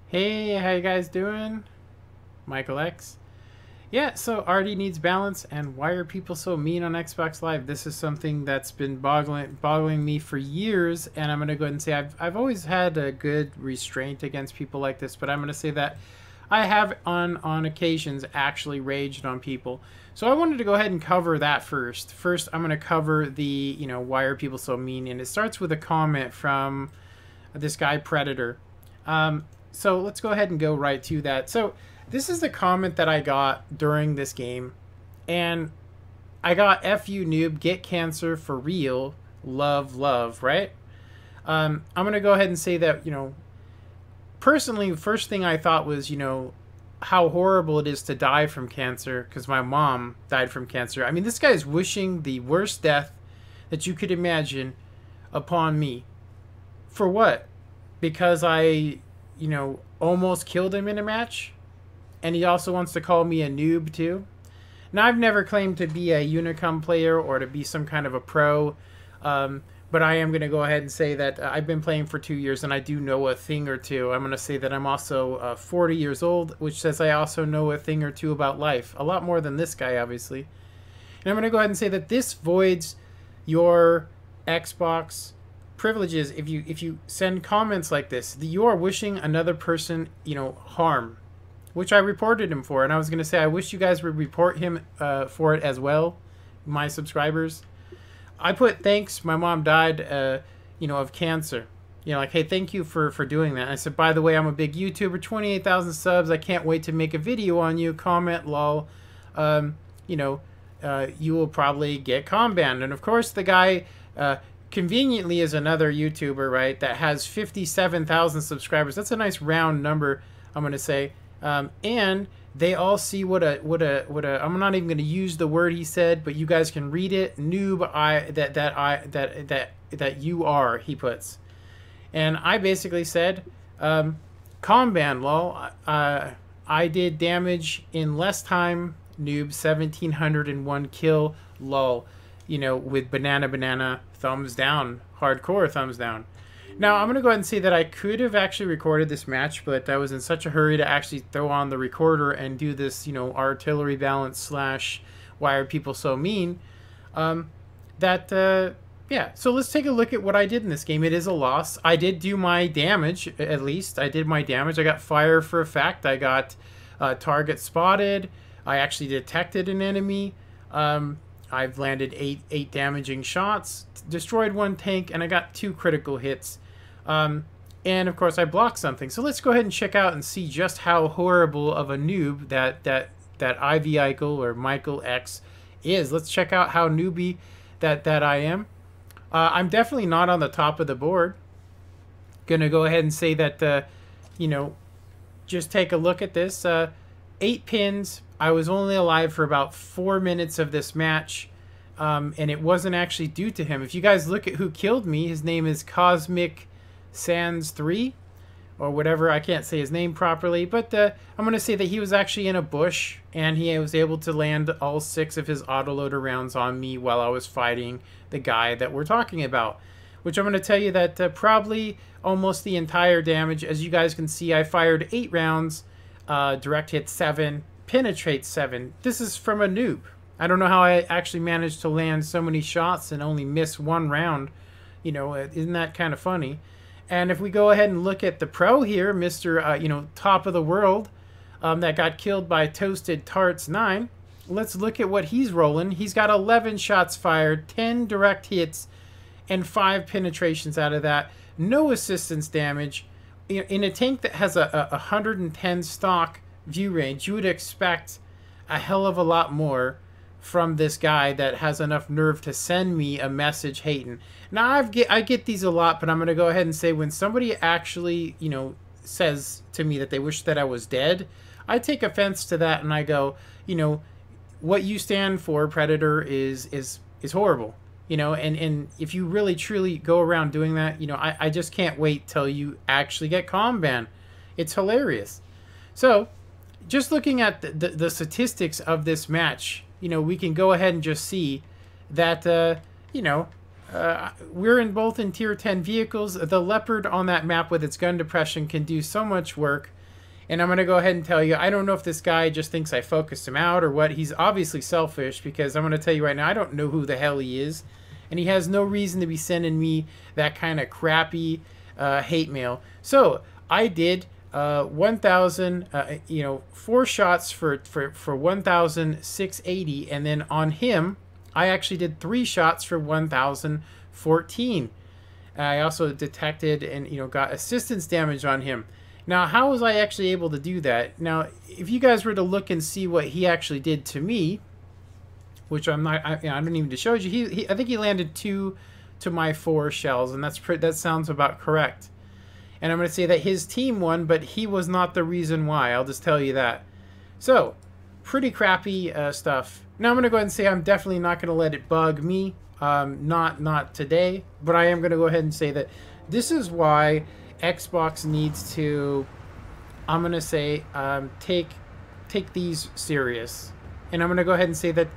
Hey, how you guys doing? Michael X. Yeah, so Arty needs balance, and why are people so mean on Xbox Live? This is something that's been boggling me for years, and I'm gonna go ahead and say I've always had a good restraint against people like this, but I'm gonna say that I have on occasions actually raged on people. So I wanted to go ahead and cover that first. First, I'm gonna cover the why are people so mean, and it starts with a comment from this guy Predator. So let's go ahead and go right to that. So this is the comment that I got during this game, and I got "F you noob, get cancer for real, love," right? I'm gonna go ahead and say that personally, the first thing I thought was how horrible it is to die from cancer, because my mom died from cancer. I mean, this guy is wishing the worst death that you could imagine upon me. For what? Because I almost killed him in a match, and he also wants to call me a noob too. Now, I've never claimed to be a Unicum player or to be some kind of a pro, but I am going to go ahead and say that I've been playing for 2 years and I do know a thing or two. I'm going to say that I'm also 40 years old, which says I also know a thing or two about life. A lot more than this guy, obviously. And I'm going to go ahead and say that this voids your Xbox privileges if you send comments like this. You are wishing another person harm, which I reported him for. And I was going to say I wish you guys would report him for it as well, my subscribers. I put thanks, my mom died of cancer, like, hey, thank you for doing that. And I said, by the way, I'm a big YouTuber, 28,000 subs, I can't wait to make a video on you, comment lol. You will probably get com banned. And of course the guy conveniently is another YouTuber, right, that has 57,000 subscribers. That's a nice round number, I'm going to say. And they all see what a I'm not even going to use the word he said, but you guys can read it. Noob that you are, he puts. And I basically said, com ban lol. I did damage in less time, noob, 1701 kill lol. With banana, thumbs down, hardcore thumbs down. Now, I'm going to go ahead and say that I could have actually recorded this match, but I was in such a hurry to actually throw on the recorder and do this, artillery balance / why are people so mean, yeah. So let's take a look at what I did in this game. It is a loss. I did do my damage, at least. I did my damage. I got fire for a fact. I got target spotted. I actually detected an enemy. I've landed eight damaging shots, destroyed 1 tank, and I got 2 critical hits. And of course I blocked something. So let's go ahead and check out and see just how horrible of a noob that Ivy Eichel or Michael X is. Let's check out how newbie that I am. I'm definitely not on the top of the board. Gonna go ahead and say that just take a look at this. 8 pins. I was only alive for about 4 minutes of this match, and it wasn't actually due to him. If you guys look at who killed me, his name is Cosmic Sans 3 or whatever. I can't say his name properly, but I'm going to say that he was actually in a bush, and he was able to land all 6 of his autoloader rounds on me while I was fighting the guy that we're talking about, which I'm going to tell you that probably almost the entire damage. As you guys can see, I fired 8 rounds, direct hit 7, penetrate 7. This is from a noob. I don't know how I actually managed to land so many shots and only miss 1 round. Isn't that kind of funny? And if we go ahead and look at the pro here, Mr. Top of the World, that got killed by Toasted Tarts 9. Let's look at what he's rolling. He's got 11 shots fired, 10 direct hits, and 5 penetrations out of that. No assistance damage. In a tank that has a 110 stock view range, you would expect a hell of a lot more from this guy that has enough nerve to send me a message hating. Now, I get these a lot, but I'm going to go ahead and say when somebody actually, says to me that they wish that I was dead, I take offense to that, and I go, what you stand for, Predator, is horrible. And if you really truly go around doing that, I just can't wait till you actually get com ban. It's hilarious. So, just looking at the statistics of this match, we can go ahead and just see that, we're in both in tier 10 vehicles. The Leopard on that map with its gun depression can do so much work. And I'm going to go ahead and tell you, I don't know if this guy just thinks I focused him out or what. He's obviously selfish, because I'm going to tell you right now, I don't know who the hell he is. And he has no reason to be sending me that kind of crappy hate mail. So I did 1,000, 4 shots for 1,680. And then on him, I actually did 3 shots for 1,014. I also detected and, got assistance damage on him. Now, how was I actually able to do that? Now, if you guys were to look and see what he actually did to me, which I'm not, I don't even need to show you. I think he landed 2 to my 4 shells, and that sounds about correct. And I'm going to say that his team won, but he was not the reason why. I'll just tell you that. So, pretty crappy stuff. Now, I'm going to go ahead and say I'm definitely not going to let it bug me. Not today, but I am going to go ahead and say that this is why Xbox needs to, I'm going to say, take these serious. And I'm going to go ahead and say that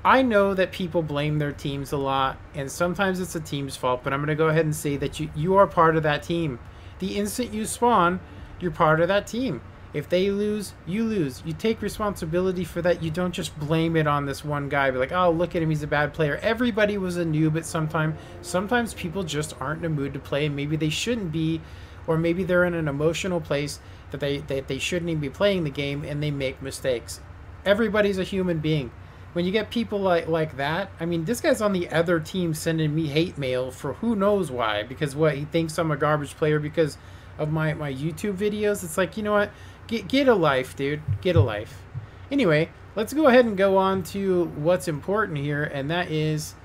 I know that people blame their teams a lot, and sometimes it's the team's fault, but I'm going to go ahead and say that you are part of that team. The instant you spawn, you're part of that team. If they lose, you lose. You take responsibility for that. You don't just blame it on this one guy. Be like, oh, look at him, he's a bad player. Everybody was a noob at some time. Sometimes people just aren't in a mood to play, and maybe they shouldn't be, or maybe they're in an emotional place that they shouldn't even be playing the game, and they make mistakes. Everybody's a human being. When you get people like that, I mean, this guy's on the other team sending me hate mail for who knows why. Because what, he thinks I'm a garbage player because of my YouTube videos? It's like, you know what? Get a life, dude. Get a life. Anyway, let's go ahead and go on to what's important here, and that is,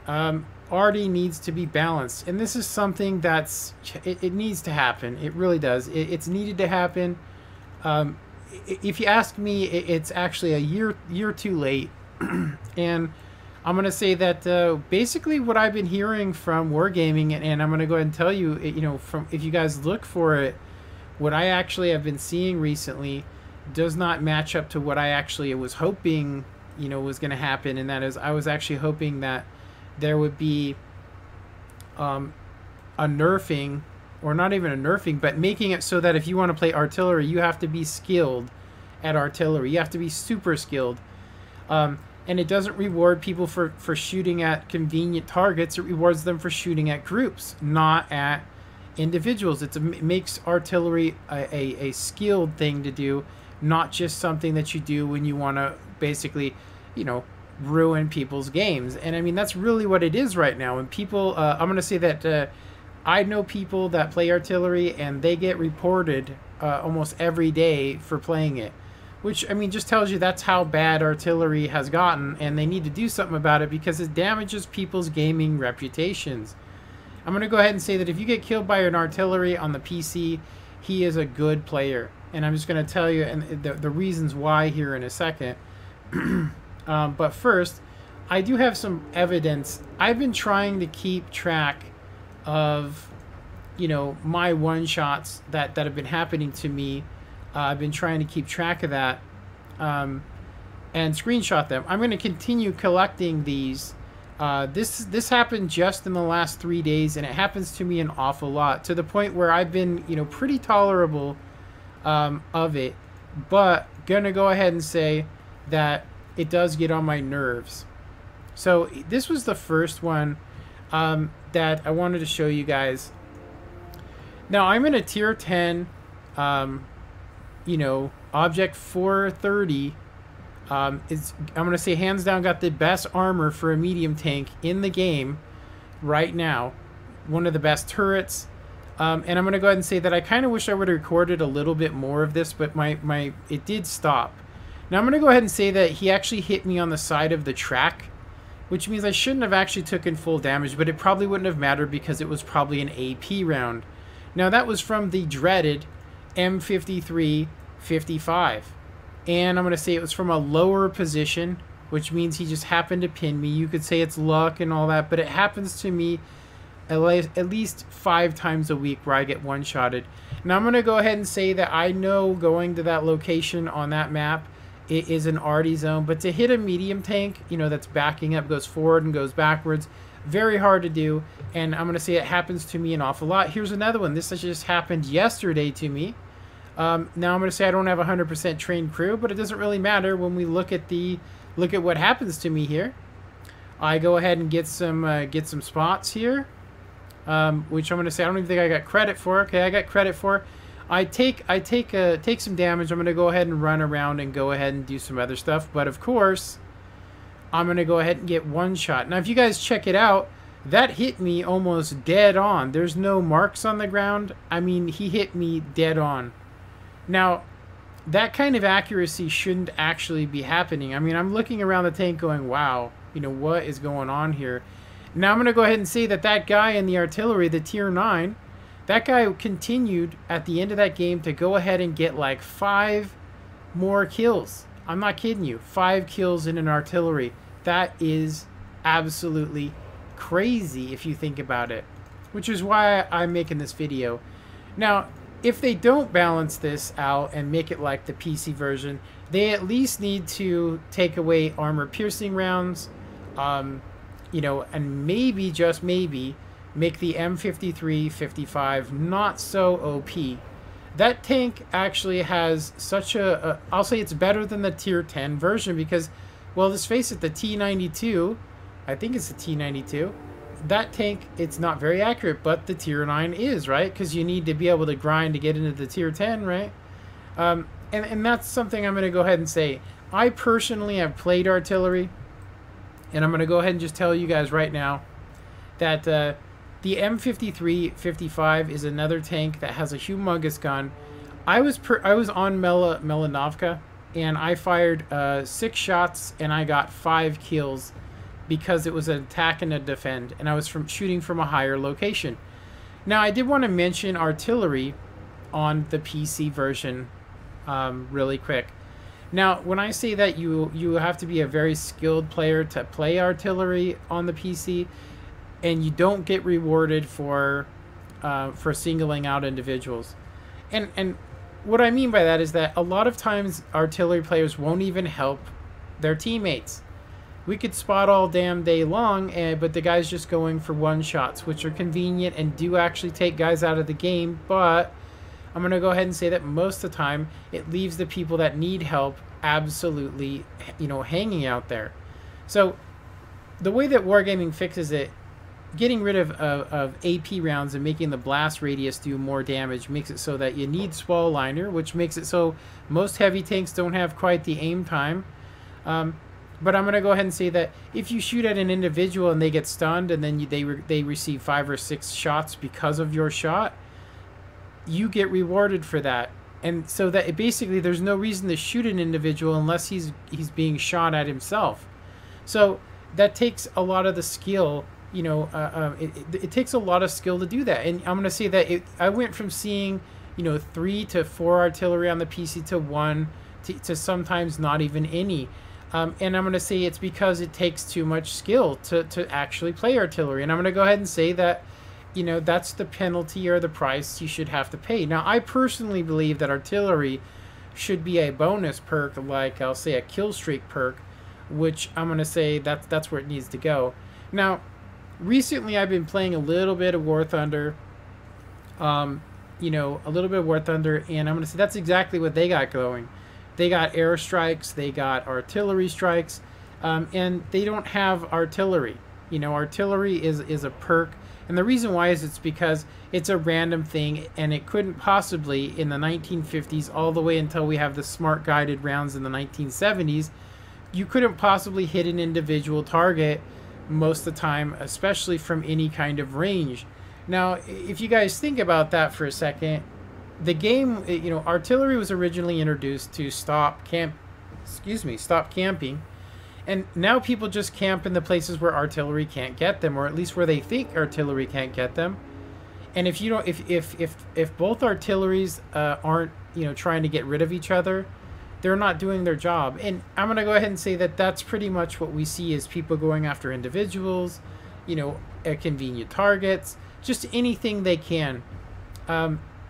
Arty needs to be balanced. And this is something that's, it needs to happen. It really does. It's needed to happen. If you ask me, it's actually a year too late. And I'm going to say that basically what I've been hearing from Wargaming, and I'm going to go ahead and tell you, from if you guys look for it, what I actually have been seeing recently does not match up to what I actually was hoping, was going to happen. And that is, I was actually hoping that there would be a nerfing, or not even a nerfing, but making it so that if you want to play artillery, you have to be skilled at artillery. You have to be super skilled. And it doesn't reward people for shooting at convenient targets. It rewards them for shooting at groups, not at individuals. It makes artillery a skilled thing to do, not just something that you do when you want to basically, ruin people's games. And I mean, that's really what it is right now. And people, I'm going to say that I know people that play artillery, and they get reported almost every day for playing it. Which, I mean, just tells you that's how bad artillery has gotten, and they need to do something about it because it damages people's gaming reputations. I'm going to go ahead and say that if you get killed by an artillery on the PC, he is a good player. And I'm just going to tell you and the reasons why here in a second. But first, I do have some evidence. I've been trying to keep track of, my one-shots that have been happening to me. I've been trying to keep track of that and screenshot them. I'm going to continue collecting these. This happened just in the last 3 days, and it happens to me an awful lot, to the point where I've been, pretty tolerable of it, but gonna go ahead and say that it does get on my nerves. So this was the first one that I wanted to show you guys. Now I'm in a tier 10, object 430. I'm going to say hands down got the best armor for a medium tank in the game right now. One of the best turrets. And I'm going to go ahead and say that I kind of wish I would have recorded a little bit more of this, but it did stop. Now I'm going to go ahead and say that he actually hit me on the side of the track, which means I shouldn't have actually taken full damage, but it probably wouldn't have mattered because it was probably an AP round. Now that was from the dreaded M53-55. And I'm going to say it was from a lower position, which means he just happened to pin me. You could say it's luck and all that, but it happens to me at least 5 times a week where I get one-shotted. Now I'm going to go ahead and say that I know going to that location on that map, it is an Arty zone, but to hit a medium tank, that's backing up, goes forward and goes backwards, very hard to do. And I'm going to say it happens to me an awful lot. Here's another one. This just happened yesterday to me. Now I'm going to say I don't have a 100% trained crew, but it doesn't really matter when we look at what happens to me here. I go ahead and get some spots here, which I'm going to say I don't even think I got credit for. Okay, I got credit for. I take some damage. I'm going to go ahead and run around and go ahead and do some other stuff. But of course, I'm going to go ahead and get one shot. Now, if you guys check it out, that hit me almost dead on. There's no marks on the ground. I mean, he hit me dead on. Now, that kind of accuracy shouldn't actually be happening. I mean, I'm looking around the tank going, wow, you know, what is going on here? Now, I'm going to go ahead and say that that guy in the artillery, the tier 9, that guy continued at the end of that game to go ahead and get like 5 more kills. I'm not kidding you. 5 kills in an artillery. That is absolutely crazy if you think about it, which is why I'm making this video. Now, if they don't balance this out and make it like the PC version, they at least need to take away armor piercing rounds, you know, and maybe, just maybe, make the M53-55 not so OP. That tank actually has such I'll say it's better than the tier 10 version because, well, let's face it, the T92, I think it's the T92, that tank, it's not very accurate, but the tier 9 is, right? Because you need to be able to grind to get into the tier 10, right? And that's something I'm going to go ahead and say. I personally have played artillery, and I'm going to go ahead and just tell you guys right now that the M53-55 is another tank that has a humongous gun. I was on Melanovka, and I fired 6 shots, and I got 5 kills because it was an attack and a defend, and I was shooting from a higher location. Now, I did want to mention artillery on the PC version really quick. Now, when I say that you have to be a very skilled player to play artillery on the PC, and you don't get rewarded for singling out individuals. And what I mean by that is that a lot of times artillery players won't even help their teammates. We could spot all damn day long, but the guy's just going for one shots, which are convenient and do actually take guys out of the game. But I'm going to go ahead and say that most of the time, it leaves the people that need help absolutely, you know, hanging out there. So the way that Wargaming fixes it, getting rid of AP rounds and making the blast radius do more damage makes it so that you need Swall Liner, which makes it so most heavy tanks don't have quite the aim time. But I'm going to go ahead and say that if you shoot at an individual and they get stunned and then they receive 5 or 6 shots because of your shot, you get rewarded for that. And so that basically there's no reason to shoot an individual unless he's being shot at himself. So that takes a lot of the skill, you know, it takes a lot of skill to do that. And I'm going to say that I went from seeing, you know, 3 to 4 artillery on the PC to 1 to sometimes not even any. And I'm going to say it's because it takes too much skill to actually play artillery. And I'm going to go ahead and say that, you know, that's the penalty or the price you should have to pay. Now, I personally believe that artillery should be a bonus perk, like I'll say a kill streak perk, which I'm going to say that's where it needs to go. Now, recently I've been playing a little bit of War Thunder, you know, a little bit of War Thunder, and I'm going to say that's exactly what they got going. They got airstrikes, they got artillery strikes, and they don't have artillery. You know, artillery is a perk, and the reason why is it's because it's a random thing, and it couldn't possibly in the 1950s all the way until we have the smart guided rounds in the 1970s. You couldn't possibly hit an individual target most of the time, especially from any kind of range. Now, if you guys think about that for a second, the game, you know, artillery was originally introduced to stop camping, and now people just camp in the places where artillery can't get them, or at least where they think artillery can't get them. And if you don't, if both artilleries aren't, you know, trying to get rid of each other, they're not doing their job. And I'm going to go ahead and say that that's pretty much what we see is people going after individuals, you know, at convenient targets, just anything they can.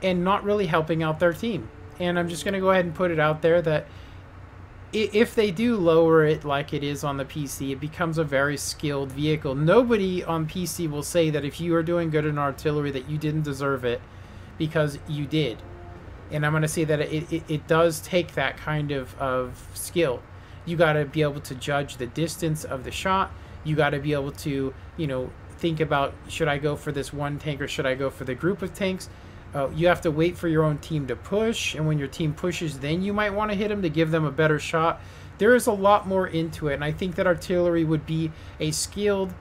And not really helping out their team. And I'm just going to go ahead and put it out there that if they do lower it like it is on the PC, it becomes a very skilled vehicle. Nobody on PC will say that if you are doing good in artillery that you didn't deserve it, because you did. And I'm going to say that it does take that kind of skill. You got to be able to judge the distance of the shot. You got to be able to, you know, think about, should I go for this one tank or should I go for the group of tanks? You have to wait for your own team to push, and when your team pushes, then you might want to hit them to give them a better shot. There is a lot more into it, and I think that artillery would be a skilled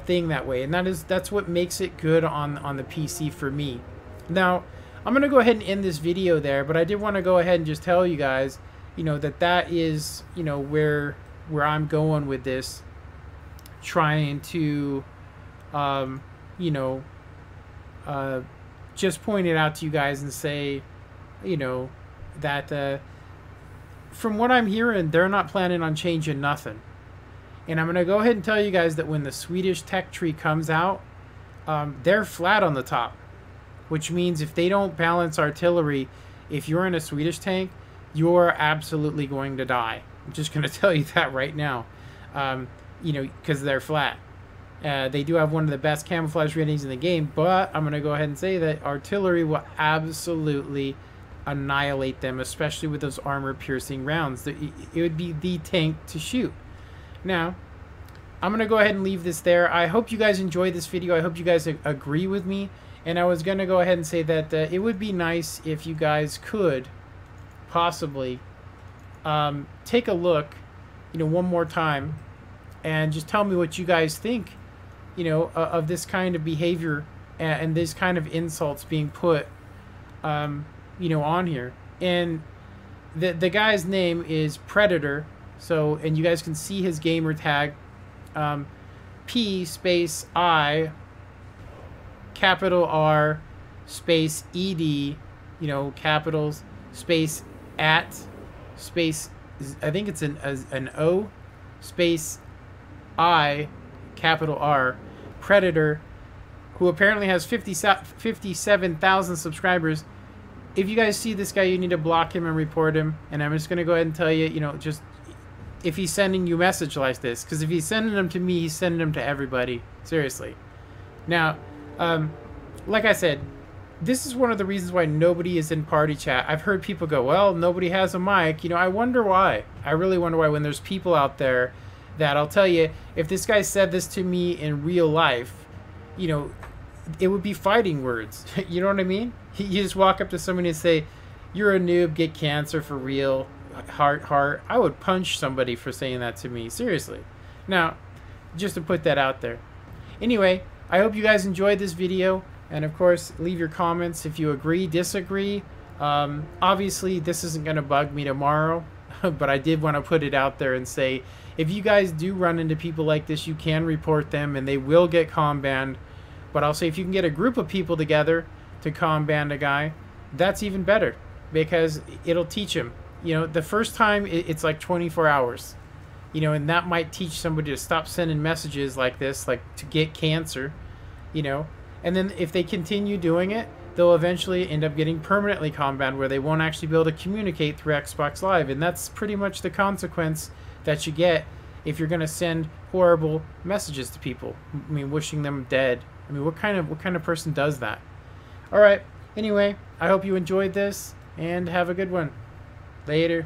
thing that way, and that's what makes it good on the PC for me. Now, I'm going to go ahead and end this video there, but I did want to go ahead and just tell you guys, you know, that is, you know, where I'm going with this, trying to, you know, just point it out to you guys and say, you know, that from what I'm hearing, they're not planning on changing nothing. And I'm going to go ahead and tell you guys that when the Swedish tech tree comes out, they're flat on the top, which means if they don't balance artillery, if you're in a Swedish tank, you're absolutely going to die. I'm just going to tell you that right now, you know, because they're flat. They do have one of the best camouflage ratings in the game, but I'm going to go ahead and say that artillery will absolutely annihilate them, especially with those armor-piercing rounds. It would be the tank to shoot. Now, I'm going to go ahead and leave this there. I hope you guys enjoyed this video. I hope you guys agree with me. And I was going to go ahead and say that it would be nice if you guys could possibly take a look, you know, one more time and just tell me what you guys think, you know, of this kind of behavior and this kind of insults being put, you know, on here. And the guy's name is Predator. So, and you guys can see his gamer tag, P space I, capital R, space ED, you know, capitals, space at, space, I think it's an O, space I, capital R, Predator, who apparently has 57,000 subscribers. If you guys see this guy, you need to block him and report him. And I'm just going to go ahead and tell you, you know, just if he's sending you message like this, because if he's sending them to me, he's sending them to everybody. Seriously. Now, like I said, this is one of the reasons why nobody is in party chat. I've heard people go, well, nobody has a mic. You know, I wonder why. I really wonder why, when there's people out there that, I'll tell you, if this guy said this to me in real life, you know, it would be fighting words. You know what I mean? You just walk up to somebody and say, you're a noob, get cancer for real, heart. I would punch somebody for saying that to me. Seriously. Now, just to put that out there. Anyway, I hope you guys enjoyed this video. And of course, leave your comments if you agree, disagree. Obviously, this isn't going to bug me tomorrow. But I did want to put it out there and say, if you guys do run into people like this, you can report them and they will get comm banned. But I'll say if you can get a group of people together to comm ban a guy, that's even better, because it'll teach him. You know, the first time it's like 24 hours, you know, and that might teach somebody to stop sending messages like this, like to get cancer, you know. And then if they continue doing it, they'll eventually end up getting permanently comm banned, where they won't actually be able to communicate through Xbox Live. And that's pretty much the consequence that you get if you're going to send horrible messages to people. I mean, wishing them dead. I mean, what kind of person does that? All right. Anyway, I hope you enjoyed this, and have a good one. Later.